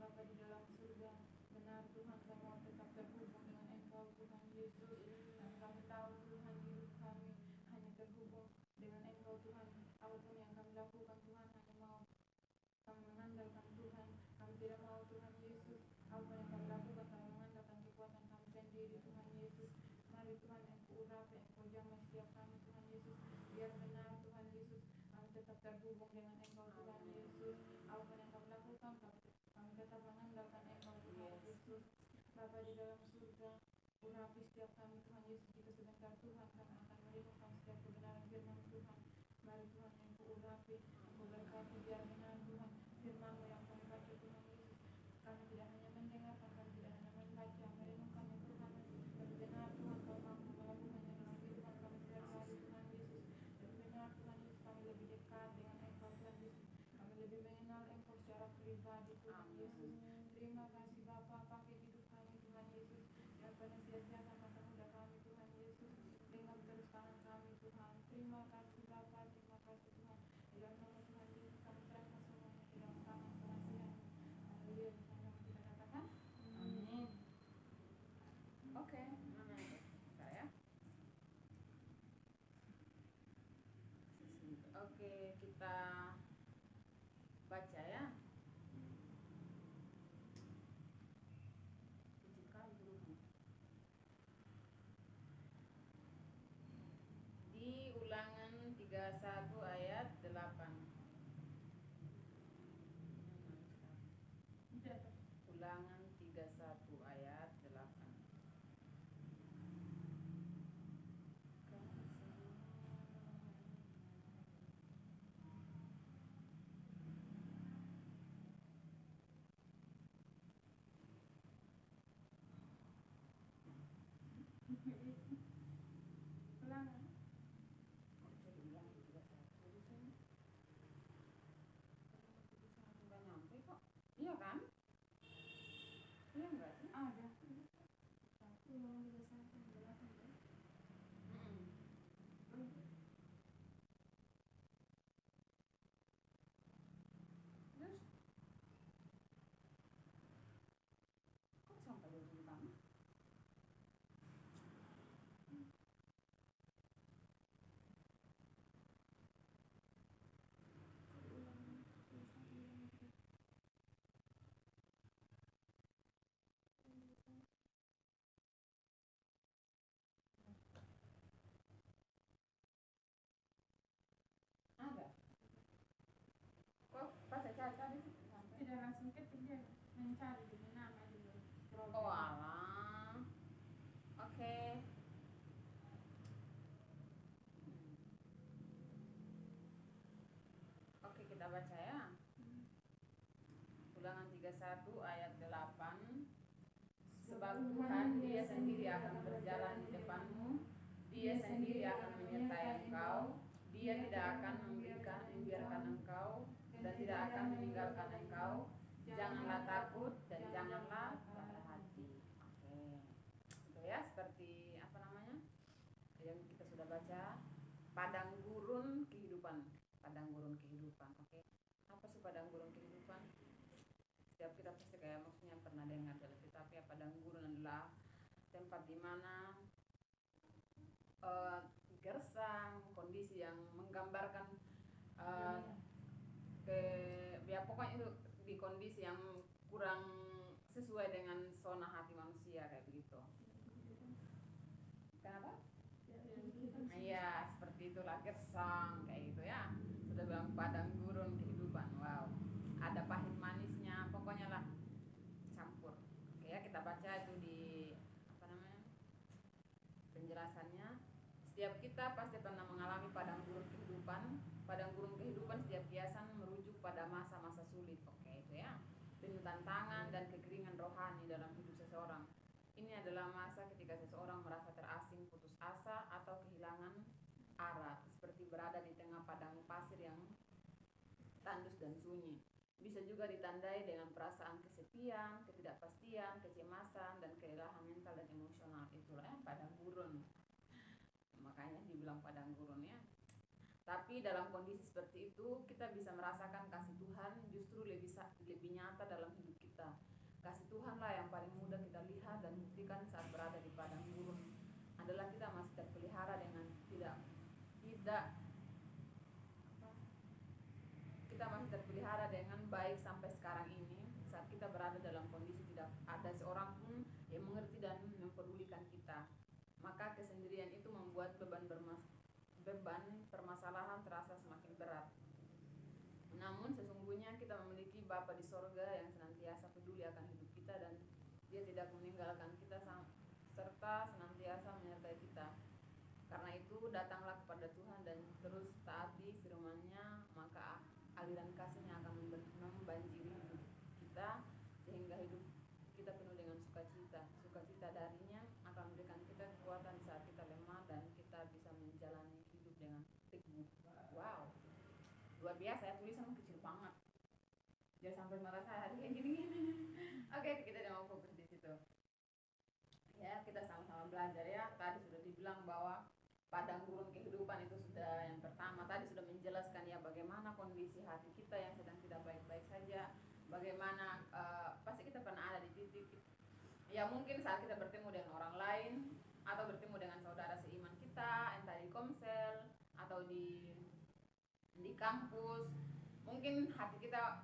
Bapa di dalam surga, benar Tuhan kami mau tetap terhubung dengan Engkau Tuhan Yesus. Dan kami tahu Tuhan hidup kami hanya terhubung dengan Engkau Tuhan. Apapun yang kami lakukan Tuhan hanya mau kami mengandalkan Tuhan. Kami tidak mau Tuhan Yesus apapun yang kami lakukan kami mengandalkan kekuatan kami sendiri Tuhan Yesus. Mari Tuhan Engkau urapi, Engkau jamah setiap kami Tuhan Yesus. Biar benar Tuhan Yesus kami tetap terhubung dengan Engkau Tuhan Yesus. Apapun yang kami lakukan kami tetap mengandalkan Engkau Tuhan Yesus. Bapa di dalam surga, urapi setiap kami Tuhan Yesus. Jika sebentar Tuhan kami akan merenungkan setiap kebenaran firman Tuhan. Mari Tuhan Engkau urapi, Engkau berkati biar benar Tuhan firman-Mu yang kami baca Tuhan Yesus. Kami tidak hanya mendengarkan, kami tidak hanya membaca, merenungkan Tuhan, tapi benar Tuhan Kau mampu melakukannya dalam kehidupan kami setiap hari Tuhan Yesus. Dan benar Tuhan Yesus kami lebih dekat dengan Engkau Tuhan Yesus. Kami lebih mengenal Engkau secara pribadi Tuhan Yesus. Terima kasih Bapa, pakai hidup kami Tuhan Yesus. Yang pernah sia-siakan masa muda kami Tuhan Yesus. Genggam terus tangan kami Tuhan. Terima kasih Bapa, terima kasih Tuhan. Di dalam nama Tuhan Yesus kami serahkan semuanya di dalam tangan pengasihan. Haleluya. Sama kita katakan amin. Oke, mana itu? Saya. Oke, kita baca ya. Di Ulangan 31 ayat 8. Ulangan 31 ayat 8. Ulangan. Udah nyampe kok. Iya kan? Iya enggak sih? Ada. Satu, dua, satu, delapan. Terus kok sampai di utama? Ada. Kok pas saya cari sampai? Tidak langsung ketik dia mencari di nama dulu. Oh alah. Oke. Oke, kita baca ya. Ulangan 31 ayat 8. Sebab Tuhan Dia sendiri akan berjalan di depanmu, Dia sendiri akan menyertai engkau, Dia tidak akan membiarkan engkau dan tidak akan meninggalkan engkau. Janganlah takut dan janganlah patah hati. Oke. Itu ya, seperti apa namanya? Yang kita sudah baca, padang gurun kehidupan. Padang gurun kehidupan. Oke. Apa sih padang gurun kehidupan? Setiap kita pasti kayak maksudnya pernah dengar, tapi padang gurun adalah tempat di mana gersang, kondisi yang menggambarkan ya pokoknya itu di kondisi yang kurang sesuai dengan zona hati manusia kayak begitu. Kenapa? Iya, seperti itulah gersang kayak gitu ya. Sudah bilang padang gurun kehidupan. Wow. Ada pahit manisnya, pokoknya lah campur. Oke ya, kita baca itu di apa namanya? Penjelasannya. Setiap kita pasti pernah mengalami padang gurun kehidupan. Padang gurun kehidupan setiap kiasan merujuk pada masa-masa sulit. Oke, itu ya. Penuh tantangan dan kekeringan rohani dalam hidup seseorang. Ini adalah masa ketika seseorang merasa terasing, putus asa, atau kehilangan arah, seperti berada di tengah padang pasir yang tandus dan sunyi. Bisa juga ditandai dengan perasaan kesepian, ketidakpastian, kecemasan, dan kelelahan mental dan emosional. Itulah yang padang gurun. Makanya dibilang padang gurun ya. Tapi dalam kondisi seperti itu kita bisa merasakan kasih Tuhan justru lebih nyata dalam hidup kita. Kasih Tuhan lah yang paling mudah kita lihat dan buktikan saat berada di padang gurun adalah kita masih terpelihara dengan tidak kita masih terpelihara dengan baik sampai sekarang ini. Saat kita berada dalam kondisi tidak ada seorang pun yang mengerti dan mempedulikan kita, maka kesendirian itu membuat beban permasalahan terasa semakin berat. Namun sesungguhnya kita memiliki Bapa di sorga yang senantiasa peduli akan hidup kita dan Dia tidak meninggalkan kita serta senantiasa menyertai kita. Karena itu datanglah kepada Tuhan dan terus taati firman-Nya, maka aliran kasih-Nya akan membanjiri hidup kita sehingga hidup kita penuh dengan sukacita. Sukacita darinya akan memberikan kita kekuatan saat kita lemah dan kita bisa menjalani hidup dengan teguh. Wow, luar biasa ya, tulisan kecil banget. Jangan sampai marah saya hari kayak gini-gini. Oke, kita udah mau fokus di situ. Ya, kita sama-sama belajar ya. Tadi sudah dibilang bahwa padang gurun kehidupan itu sudah yang pertama. Tadi sudah menjelaskan ya bagaimana kondisi hati kita yang sedang tidak baik-baik saja. Bagaimana pasti kita pernah ada di titik ya mungkin saat kita bertemu dengan orang lain atau bertemu dengan saudara seiman kita, entah di komsel atau di kampus. Mungkin hati kita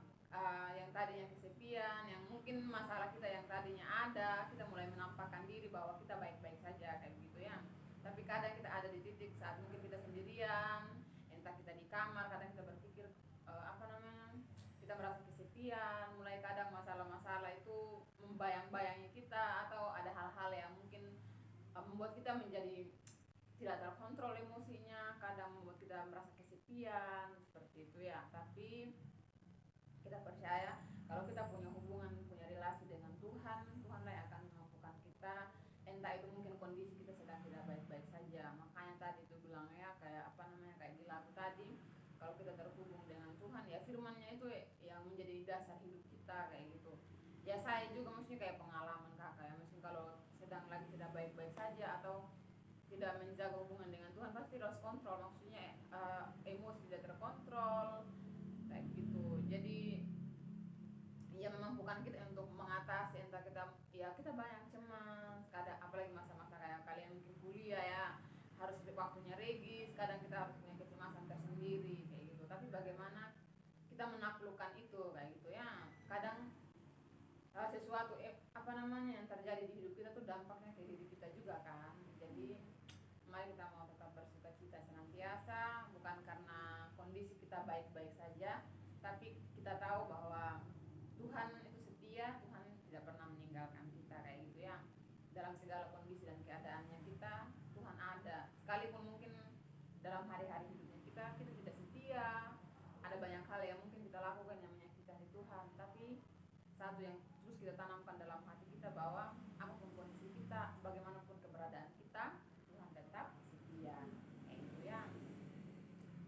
yang tadinya kesepian, yang mungkin masalah kita yang tadinya ada, kita mulai menampakkan diri bahwa kita baik-baik saja kayak gitu ya. Tapi kadang kita ada di titik saat mungkin kita sendirian, entah kita di kamar, kadang kita berpikir kita merasa kesepian, mulai kadang masalah-masalah itu membayang-bayangi kita atau ada hal-hal yang mungkin membuat kita menjadi tidak terkontrol emosinya, kadang membuat kita merasa kesepian seperti itu ya. Tapi kita percaya kalau kita punya hubungan, punya relasi dengan Tuhan, Tuhanlah yang akan memampukan kita. Entah itu mungkin kondisi kita sedang tidak baik-baik saja. Makanya tadi itu bilang ya kayak kayak di lagu tadi, kalau kita terhubung dengan Tuhan ya firman-Nya itu yang menjadi dasar hidup kita kayak gitu. Ya saya juga maksudnya kayak pengalaman kakak ya, mungkin kalau sedang lagi tidak baik-baik saja atau tidak menjaga hubungan dengan Tuhan pasti lost control, maksudnya emosi tidak terkontrol kayak gitu. Jadi ya memampukan kita untuk mengatasi entah kita banyak cemas kadang, apalagi masa-masa kayak kalian mungkin kuliah ya harus waktunya regis, kadang kita harus punya kecemasan tersendiri kayak gitu. Tapi bagaimana kita menaklukkan itu kayak gitu ya. Kadang sesuatu yang terjadi di hidup kita tuh dampaknya ke diri kita juga kan. Jadi mari kita mau tetap bersukacita senantiasa, bukan karena kondisi kita baik-baik saja, tapi kita tahu bahwa Tuhan itu setia, Tuhan tidak pernah meninggalkan kita kayak gitu ya. Dalam segala kondisi dan keadaannya kita, Tuhan ada. Sekalipun mungkin dalam hari-hari hidupnya kita tidak setia, ada banyak hal yang mungkin kita lakukan yang menyakiti hati Tuhan, tapi satu yang terus kita tanamkan dalam hati kita bahwa apapun kondisi kita, bagaimanapun keberadaan kita, Tuhan tetap setia kayak gitu ya.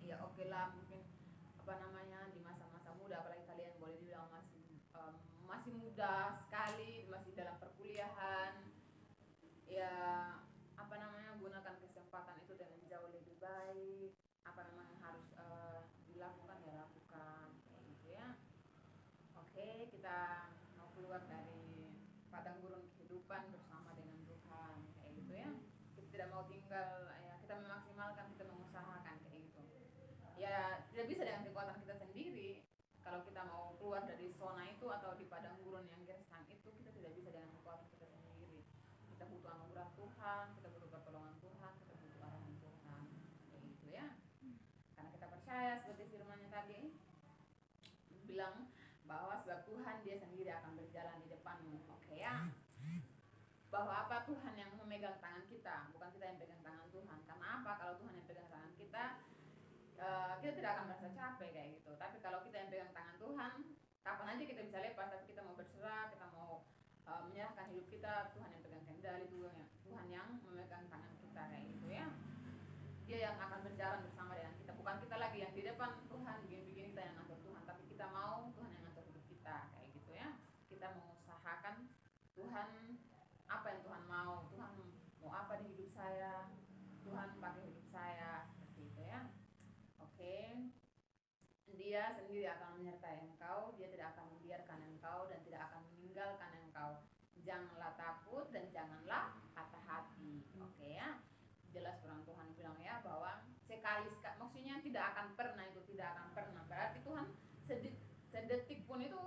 Ya oke lah, mungkin di masa-masa muda, apalagi kalian boleh dibilang masih muda sekali, masih dalam perkuliahan ya, gunakan kesempatan itu dengan jauh lebih baik. Yang harus dilakukan ya lakukan kayak gitu ya. Oke, kita mau keluar dari padang gurun kehidupan bersama dengan Tuhan kayak gitu ya. Kita tidak mau tinggal ya, kita memaksimalkan, kita mengusahakan kayak gitu ya. Tidak bisa dengan kekuatan kita sendiri. Kalau kita mau keluar dari zona itu atau di padang gurun yang gersang itu, kita tidak bisa dengan kekuatan kita sendiri. Kita butuh anugerah Tuhan, kita butuh pertolongan Tuhan, kita butuh arahan Tuhan kayak gitu ya. Karena kita percaya seperti firman-Nya tadi bilang bahwa sebab Tuhan dia sendiri akan berjalan di depanmu. Oke ya. Bahwa Tuhan yang memegang tangan kita, bukan kita yang pegang tangan Tuhan. Karena kalau Tuhan yang pegang tangan kita, kita tidak akan merasa capek kayak gitu. Tapi kalau kita yang pegang tangan Tuhan, kapan aja kita bisa lepas. Tapi kita mau berserah, kita mau menyerahkan hidup kita, Tuhan yang pegang kendali, Tuhan yang memegang tangan kita kayak gitu ya. Dia yang akan berjalan bersama dengan kita, bukan kita lagi yang di depan Tuhan begini-begini kita yang ngatur Tuhan, tapi kita mau Tuhan yang ngatur hidup kita kayak gitu ya. Kita mengusahakan Tuhan, apa yang Tuhan mau apa di hidup saya, Tuhan pakai hidup saya seperti itu ya. Dia sendiri akan menyertai engkau, dia tidak akan membiarkan engkau dan tidak akan meninggalkan engkau. Janganlah takut dan janganlah patah hati. Oke ya. Jelas firman Tuhan bilang ya bahwa maksudnya tidak akan pernah, itu tidak akan pernah. Berarti Tuhan sedetik pun itu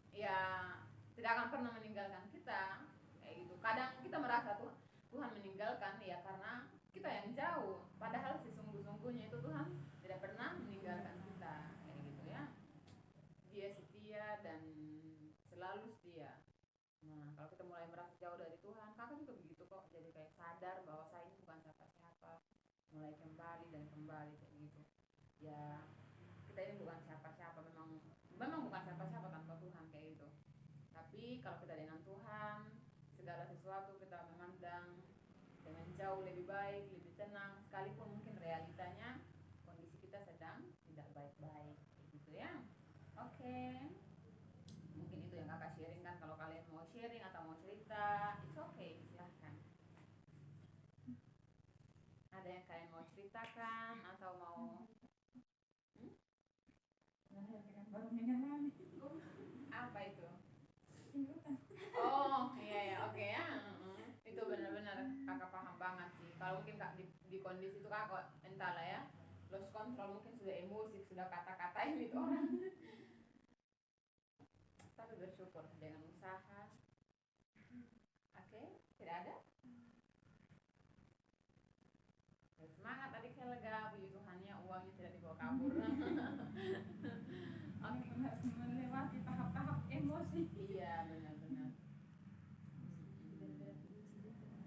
ya tidak akan pernah meninggalkan kita. Kayak gitu. Kadang kita merasa Tuhan meninggalkan ya karena kita yang jauh. Padahal sesungguhnya itu Tuhan tidak pernah meninggalkan kita. Kayak gitu ya. Dia setia dan selalu setia. Nah, kalau kita mulai merasa jauh dari Tuhan, kakak juga begitu kok. Jadi kayak sadar bahwa saya ini bukan siapa-siapa. Mulai kembali dan kembali kayak gitu. Ya, kita ini bukan siapa-siapa, memang bukan siapa-siapa tanpa Tuhan kayak gitu. Tapi kalau kita dengan Tuhan, segala sesuatu kita memandang dengan jauh lebih baik, lebih tenang, sekalipun mungkin realitanya kondisi kita sedang tidak baik-baik gitu ya. Oke. Mungkin itu yang kakak sharing kan. Kalau kalian mau sharing atau mau cerita, it's okay, silahkan. Ada yang kalian mau ceritakan atau mau apa itu? Oh iya ya, oke ya. Itu benar-benar kakak paham banget sih. Kalau mungkin kak di kondisi itu kakak entahlah ya, lost control, mungkin sudah emosi, sudah kata-katain itu orang. Tapi bersyukur dengan usaha. Oke, tidak ada. Ya, semangat adik Helga, puji Tuhannya uangnya tidak dibawa kabur. Oke, melewati tahap-tahap emosi. Iya benar-benar.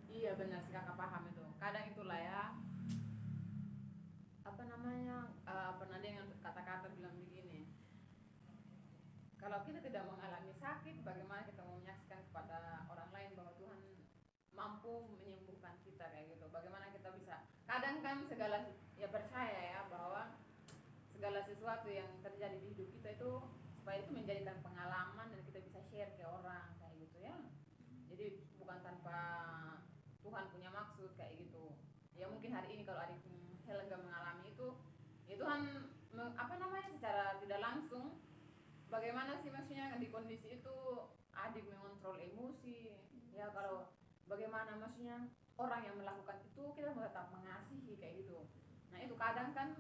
Iya benar sih, kakak paham itu. Kadang itulah ya, apa namanya, pernah dengan kata-kata bilang begini, kalau kita tidak mengalami sakit, bagaimana kita mau menyaksikan kepada orang lain bahwa Tuhan mampu menyembuhkan kita kayak gitu. Bagaimana kita bisa, kadang kan segala, ya percaya ya bahwa segala sesuatu yang terjadi di hidup kita itu supaya itu menjadikan pengalaman dan kita bisa share ke orang kayak gitu ya. Jadi bukan tanpa Tuhan punya maksud kayak gitu. Ya mungkin hari ini kalau adik Helga mengalami itu, ya Tuhan apa namanya, secara tidak langsung bagaimana sih maksudnya di kondisi itu adik mengontrol emosi. Ya kalau bagaimana maksudnya orang yang melakukan itu kita tetap mengasihi kayak gitu. Nah itu kadang kan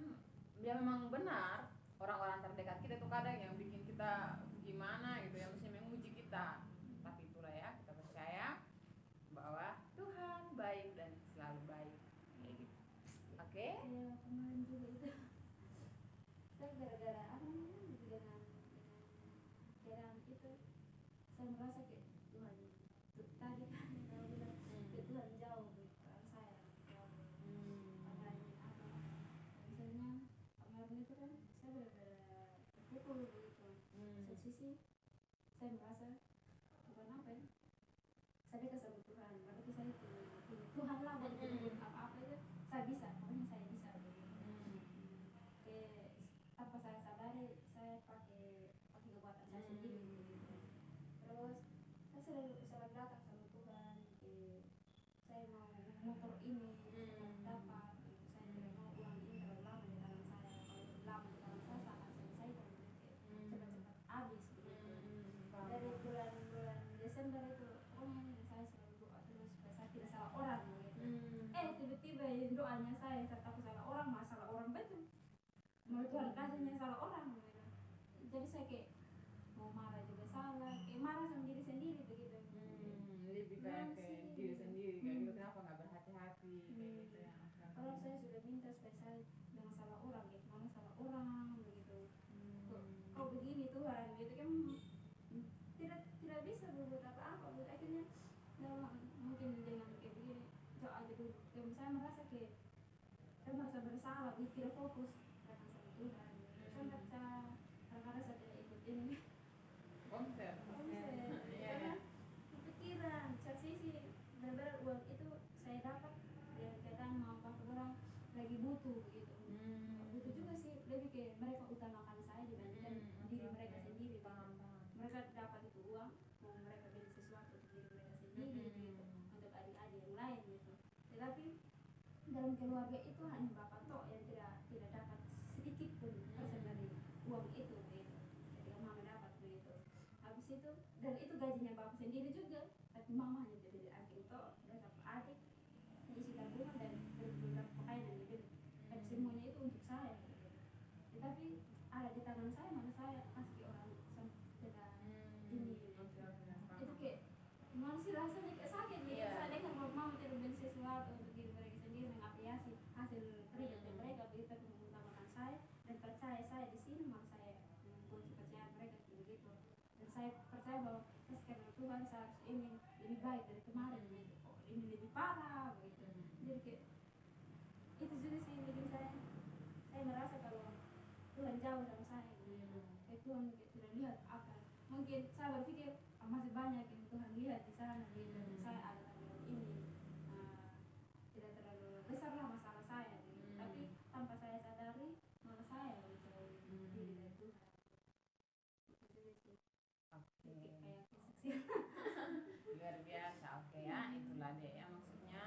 ya memang benar, orang-orang terdekat kita itu kadang yang bikin kita gimana gitu ya, maksudnya menguji kita. Tapi itulah ya, kita percaya bahwa Tuhan baik dan selalu baik kayak gitu. Oke? Ya kemarin juga itu saya gara-gara apa namanya dengan itu saya merasa kayak Tuhan tadi kan kalau bilang kayak Tuhan jauh dari saya jauh. Makanya apa misalnya kemarin itu kan saya gara-gara terpukul begitu. Satu sisi saya merasa bukan apa ya, saya dekat sama Tuhan, berarti saya punya Tuhan lah, dan apa-apa itu saya bisa, pokoknya saya bisa begitu. Tanpa saya sadari saya pakai kekuatan saya sendiri begitu. Terus saya selalu datang sama Tuhan, saya mau motor ini cepat dapat, saya tidak mau uang ini terlalu lama di tangan saya, kalau lama di tangan saya akan selesaikan cepat-cepat habis begitu. Dari bulan Desember itu pokoknya saya selalu doa terus supaya saya tidak salah orang begitu. Tiba-tiba doanya saya aku salah orang, masalah orang betul. Mau Tuhan kasihnya salah orang begitu. Jadi saya kayak mau marah juga salah, kayak marah sama diri sendiri begitu. Lebih kayak diri sendiri kayak gitu, kenapa nggak berhati-hati kayak gitu ya. Kalau saya sudah minta supaya saya jangan salah orang, kayak mana salah orang begitu. Kau begini Tuhan gitu kan, tidak bisa berbuat apa-apa. Akhirnya mungkin dengan kayak begini doa gitu, saya merasa kayak saya merasa bersalah, tidak fokus datang sama Tuhan. Saya merasa kadang-kadang saya tidak ikut ini konser karena kepikiran satu sisi benar-benar uang itu saya dapat ya kadang mau pakai orang lagi butuh begitu. Butuh juga sih, lebih kayak mereka utamakan saya dibandingkan diri mereka sendiri. Mereka dapat itu uang, mau mereka beli sesuatu untuk diri mereka sendiri gitu, untuk adik-adik yang lain gitu. Tetapi dalam keluarga itu hanya bapak tok yang tidak dapat sedikit pun persen dari uang itu situ, dan itu gajinya bapak sendiri juga, tapi mama hanya beli adik itu beberapa adik isi tabungan dan beberapa pakaian yang dibeli, dan semuanya itu untuk saya gitu. Tetapi ada di tangan saya, mana saya kasih ke orang dengan ini gitu. Itu kayak gimana sih rasanya, kayak sakit gitu. Iya. Saya dengar bahwa mama tidak beli sesuatu untuk diri mereka sendiri, mengapresiasi hasil kerja mereka begitu, mengutamakan saya dan percaya saya di sini, maka saya membuat kepercayaan mereka begitu. Dan saya percaya bahwa karena Tuhan saya harus ini lebih baik dari kemarin gitu. Oh, ini lebih parah begitu. Jadi kayak itu juga sih bikin saya merasa kalau Tuhan jauh dari saya gitu. Kayak Tuhan kayak tidak lihat apa, mungkin saya berpikir masih banyak yang Tuhan lihat di sana gitu. Saya ada tanggung ini tidak terlalu besar lah masalah saya gitu. Tapi tanpa saya sadari malah saya gitu diri dari Tuhan. Itu juga sih. Oke. Kayak kesaksian. Luar biasa. Oke ya, itulah deh ya, maksudnya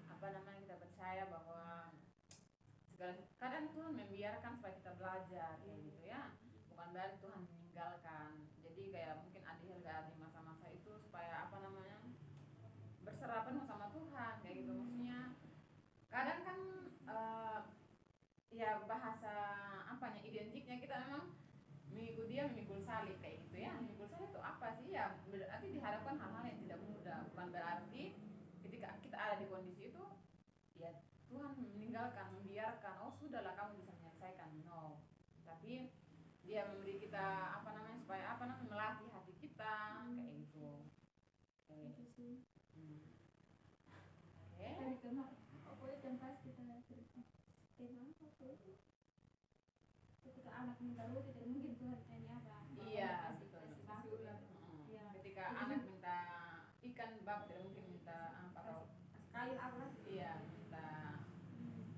apa namanya, kita percaya bahwa segala kadang Tuhan membiarkan supaya kita belajar kayak gitu ya, bukan berarti Tuhan meninggalkan. Jadi kayak mungkin Adi Helga di masa-masa itu supaya apa namanya, berserah penuh sama Tuhan kayak gitu. Maksudnya kadang kan ya bahasa apanya, identiknya kita memang mengikut dia, memikul salib kayak gitu ya. Memikul salib itu apa sih ya, berarti dihadapkan hal-hal yang tidak mudah. Bukan berarti ketika kita ada di kondisi itu ya Tuhan meninggalkan, membiarkan, oh sudahlah kamu bisa menyelesaikan, no. Tapi dia memberi kita apa namanya, supaya apa namanya, melatih hati kita kayak gitu. Itu sih. Oke. Dari kemarin aku itu yang pas kita cerita tema apa itu, ketika anak minta roti dan mungkin Tuhan ini apa, Iya, kasih betul. kasih batu ular. ya, Ketika anak minta ikan, bapak tidak mungkin minta apa atau kayu apa. iya, minta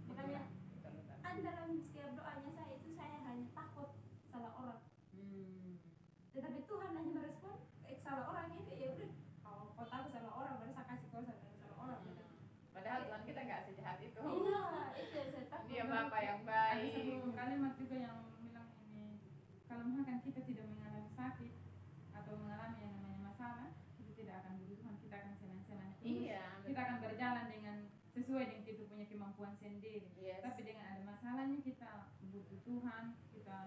Makanya betul. kan dalam setiap doanya saya itu saya hanya takut salah orang, tetapi Tuhan hanya merespon salah orang itu ya udah, kalau kau tahu salah orang baru saya kasih kau salah orang gitu. Padahal Tuhan kita nggak sejahat itu. Iya, itu yang saya takut. Dia Bapak yang Ada baik. satu kalimat juga yang bilang ini, kalau misalkan kita tidak mengalami sakit atau mengalami yang namanya masalah, kita tidak akan berubah, kita akan senang-senang terus. Iya, Kita akan berjalan dengan sesuai dengan kita punya kemampuan sendiri. Yes. Tapi dengan ada masalahnya kita butuh Tuhan, kita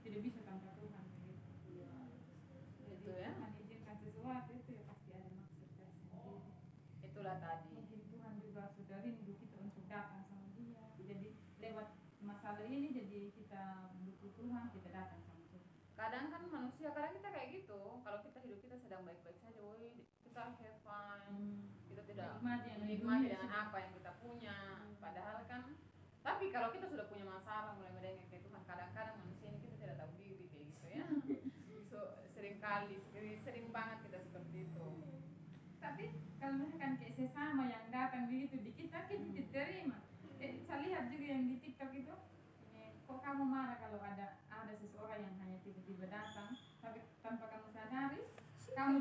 tidak bisa tanpa Tuhan begitu. Jadi Itu ya. Tuhan izinkan sesuatu itu ya pasti ada maksud tersendiri. Itulah tadi. Mungkin Tuhan juga sudah rindu kita untuk datang sama Dia. Jadi lewat masalah ini jadi kita butuh Tuhan, kita datang sama Tuhan. Kadang kan manusia, kadang kita kayak gitu. Kalau kita hidup kita sedang baik-baik saja, woi, kita have fun. Kita tidak Menikmati yang menikmati dunia dengan sudah. apa yang kita punya. Padahal kan, tapi kalau kita sudah punya masalah, mulai mendengar kayak Tuhan, kadang-kadang manusia ini kita tidak tahu diri kayak gitu ya. So, sering banget kita seperti itu. Tapi kalau misalkan kayak sesama yang datang begitu di kita tidak terima. Saya lihat juga yang di TikTok itu, kok kamu marah kalau ada seseorang yang hanya tiba-tiba datang, tapi tanpa kamu sadari, kamu